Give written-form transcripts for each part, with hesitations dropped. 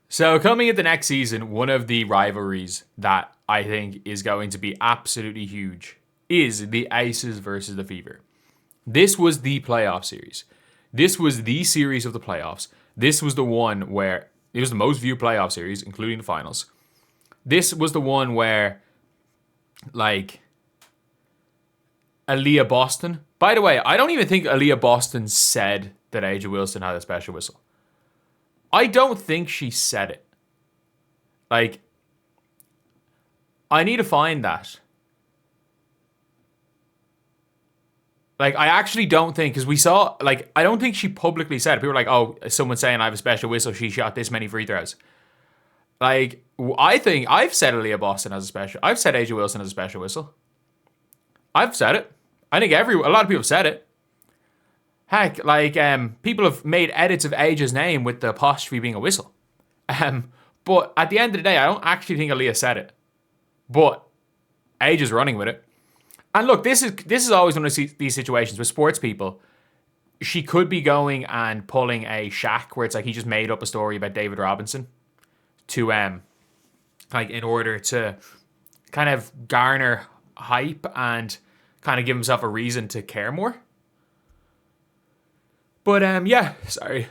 So coming into next season, one of the rivalries that I think is going to be absolutely huge is the Aces versus the Fever. This was the playoff series. This was the series of the playoffs. This was the one where it was the most viewed playoff series, including the finals. This was the one where, like, Aliyah Boston. By the way, I don't even think Aliyah Boston said that Angel Wilson had a special whistle. I don't think she said it. Like, I need to find that. Like, I actually don't think, because we saw, like, I don't think she publicly said it. People were like, oh, someone's saying I have a special whistle. She shot this many free throws. Like, I think I've said Aliyah Boston has a special. I've said Angel Wilson has a special whistle. I've said it. I think a lot of people have said it. Heck, like, people have made edits of Age's name with the apostrophe being a whistle. But at the end of the day, I don't actually think Aliyah said it. But Age is running with it. And look, this is always one of these situations with sports people. She could be going and pulling a Shaq where it's like he just made up a story about David Robinson to like in order to kind of garner hype and kind of give himself a reason to care more. But yeah, sorry.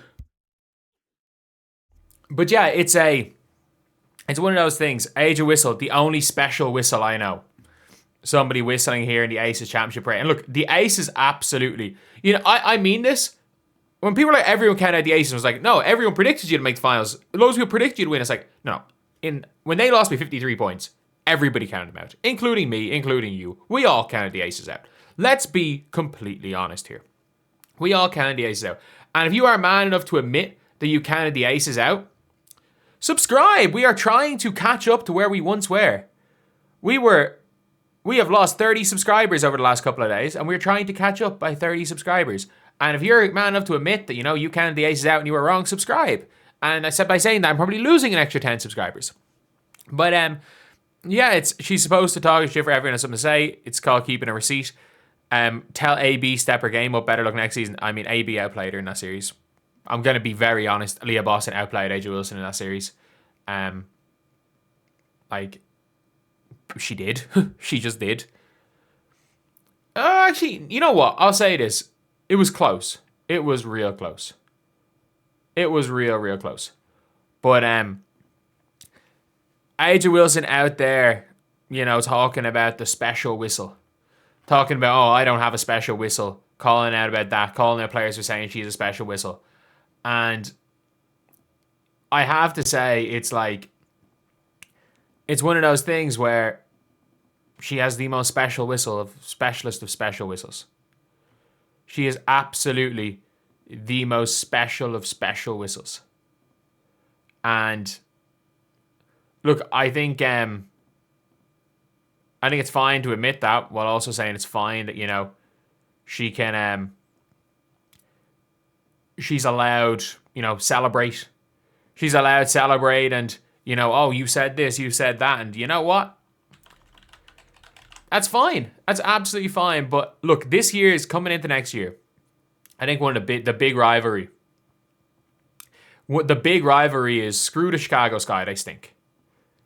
But yeah, it's one of those things. Age of Whistle, the only special whistle I know. Somebody whistling here in the Aces Championship parade. And look, the Aces absolutely. You know, I mean this. When people are like, everyone counted out the Aces, it was like, no, everyone predicted you to make the finals. Loads of people predicted you to win. It's like, no. When they lost me 53 points, everybody counted them out. Including me, including you. We all counted the Aces out. Let's be completely honest here. We all counted the Aces out. And if you are man enough to admit that you counted the Aces out, subscribe. We are trying to catch up to where we once were. We have lost 30 subscribers over the last couple of days, and we're trying to catch up by 30 subscribers. And if you're man enough to admit that, you know, you counted the Aces out and you were wrong, subscribe. And I said by saying that, I'm probably losing an extra 10 subscribers. But yeah, she's supposed to talk shit for everyone has something to say. It's called keeping a receipt. Tell AB step her game up, better luck next season. I mean, AB outplayed her in that series. I'm going to be very honest. Aliyah Boston outplayed AJ Wilson in that series. Like, she did. She just did. Actually, you know what? I'll say this. It was close. It was real close. It was real close. But AJ Wilson out there, you know, talking about the special whistle. Talking about, oh, I don't have a special whistle. Calling out about that. Calling out players for saying she's a special whistle. And I have to say, it's like, it's one of those things where she has the most special whistle of specialist of special whistles. She is absolutely the most special of special whistles. And look, I think it's fine to admit that, while also saying it's fine that, you know, she can she's allowed, you know, celebrate. She's allowed to celebrate and, you know, oh, you said this, you said that, and you know what? That's fine. That's absolutely fine. But look, this year is coming into next year. I think one of the big rivalry. What the big rivalry is, screw the Chicago Sky, they stink.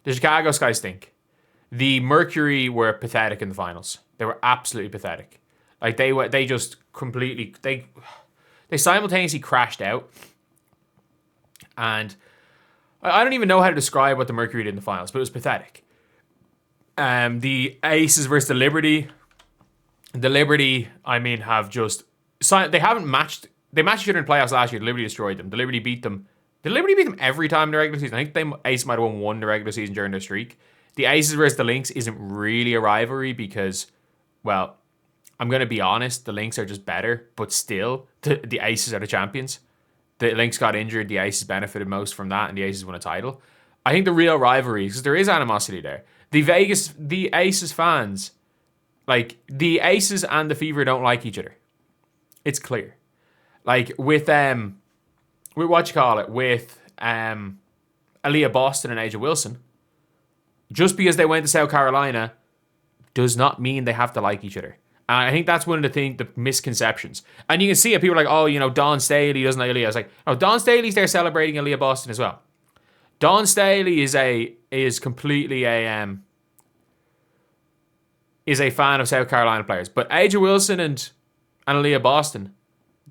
The Chicago Sky stink. The Mercury were pathetic in the finals. They were absolutely pathetic. Like they just completely they simultaneously crashed out. And I don't even know how to describe what the Mercury did in the finals, but it was pathetic. The Aces versus the Liberty. The Liberty, I mean, have just they haven't matched. They matched each other in playoffs last year. The Liberty destroyed them. The Liberty beat them. The Liberty beat them every time in the regular season. I think Aces might have won one in the regular season during their streak. The Aces versus the Lynx isn't really a rivalry because, well, I'm going to be honest, the Lynx are just better, but still, the Aces are the champions. The Lynx got injured, the Aces benefited most from that, and the Aces won a title. I think the real rivalry, because there is animosity there, the Aces fans, like, the Aces and the Fever don't like each other. It's clear. Like, with what you call it, with Aliyah Boston and Angel Wilson, just because they went to South Carolina does not mean they have to like each other. And I think that's one of the misconceptions. And you can see it. People are like, oh, you know, Don Staley doesn't like Aliyah. I was like, oh, Don Staley's there celebrating Aliyah Boston as well. Dawn Staley is completely a fan of South Carolina players, but AJ Wilson and Aliyah Boston,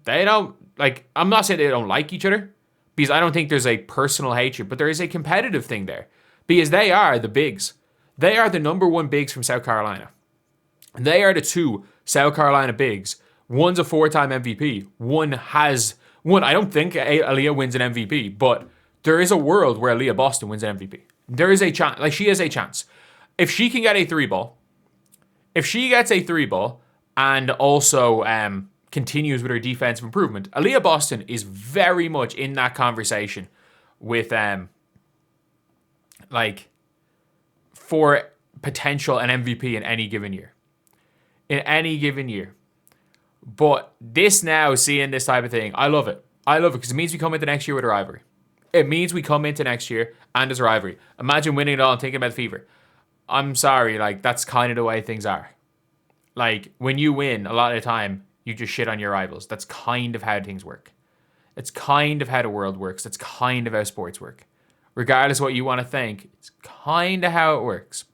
they don't like. I'm not saying they don't like each other, because I don't think there's a personal hatred, but there is a competitive thing there, because they are the bigs. They are the number one bigs from South Carolina. They are the two South Carolina bigs. One's a 4-time MVP. One. I don't think Aliyah wins an MVP, but there is a world where Aliyah Boston wins an MVP. There is a chance. Like, she has a chance. If she can get a 3-ball, if she gets a 3-ball and also continues with her defensive improvement, Aliyah Boston is very much in that conversation with for potential an MVP in any given year. In any given year. But this now, seeing this type of thing, I love it. I love it because it means we come into next year with a rivalry. It means we come into next year and there's a rivalry. Imagine winning it all and thinking about the fever. I'm sorry, like, that's kind of the way things are. Like, when you win, a lot of the time, you just shit on your rivals. That's kind of how things work. It's kind of how the world works. That's kind of how sports work. Regardless of what you want to think, it's kind of how it works.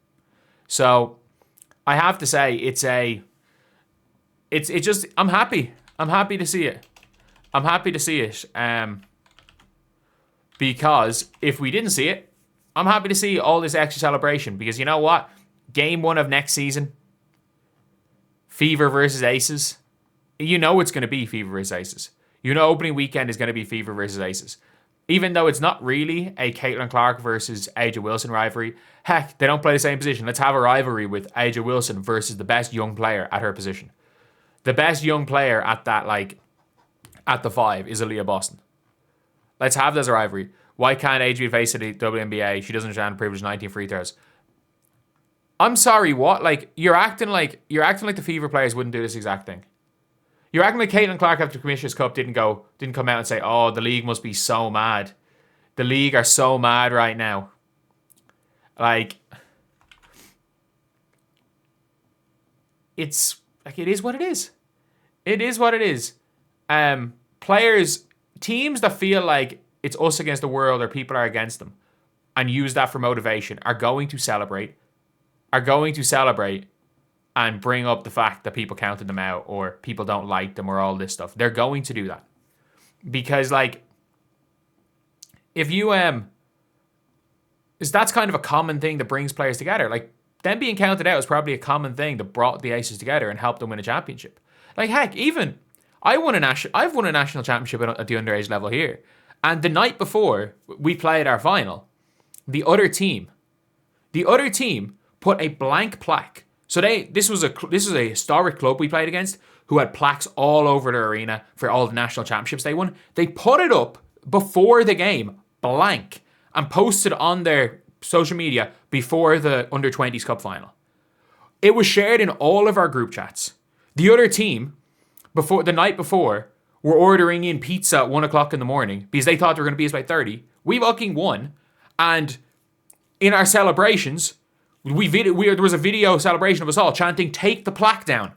So, I have to say, it's just, I'm happy. I'm happy to see it. I'm happy to see it. Because if we didn't see it, I'm happy to see all this extra celebration. Because you know what? Game 1 of next season, Fever versus Aces. You know it's going to be Fever versus Aces. You know opening weekend is going to be Fever versus Aces. Even though it's not really a Caitlin Clark versus AJ Wilson rivalry. Heck, they don't play the same position. Let's have a rivalry with AJ Wilson versus the best young player at her position. The best young player at that, like, at the 5 is Aliyah Boston. Let's have that as a rivalry. Why can't AJ be faced at the WNBA? She doesn't understand privilege 19 free throws. I'm sorry, what? Like, you're acting like the Fever players wouldn't do this exact thing. You're acting like Caitlin Clark after the Commissioner's Cup didn't come out and say, oh, the league must be so mad. The league are so mad right now. Like, it's like, it is what it is. It is what it is. Players, teams that feel like it's us against the world or people are against them and use that for motivation are going to celebrate and bring up the fact that people counted them out or people don't like them or all this stuff. They're going to do that. Because, like, if you, that's kind of a common thing that brings players together. Like, them being counted out is probably a common thing that brought the Aces together and helped them win a championship. Like, heck, even I've won a national championship at the underage level here. And the night before we played our final, the other team put a blank plaque. So this was a historic club we played against who had plaques all over their arena for all the national championships they won. They put it up before the game, blank, and posted on their social media before the under-20s cup final. It was shared in all of our group chats. The other team, the night before, were ordering in pizza at 1 o'clock in the morning because they thought they were going to be us by 30. We fucking won. And in our celebrations, there was a video celebration of us all chanting, "Take the plaque down."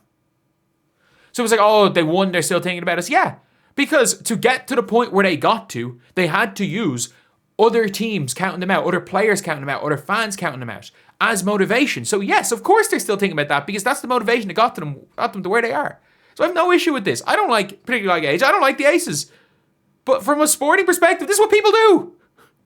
So it was like, oh, they won, they're still thinking about us. Yeah, because to get to the point where they got to, they had to use other teams counting them out, other players counting them out, other fans counting them out as motivation. So yes, of course they're still thinking about that because that's the motivation that got them to where they are. So I have no issue with this. I don't particularly like Age. I don't like the Aces. But from a sporting perspective, this is what people do.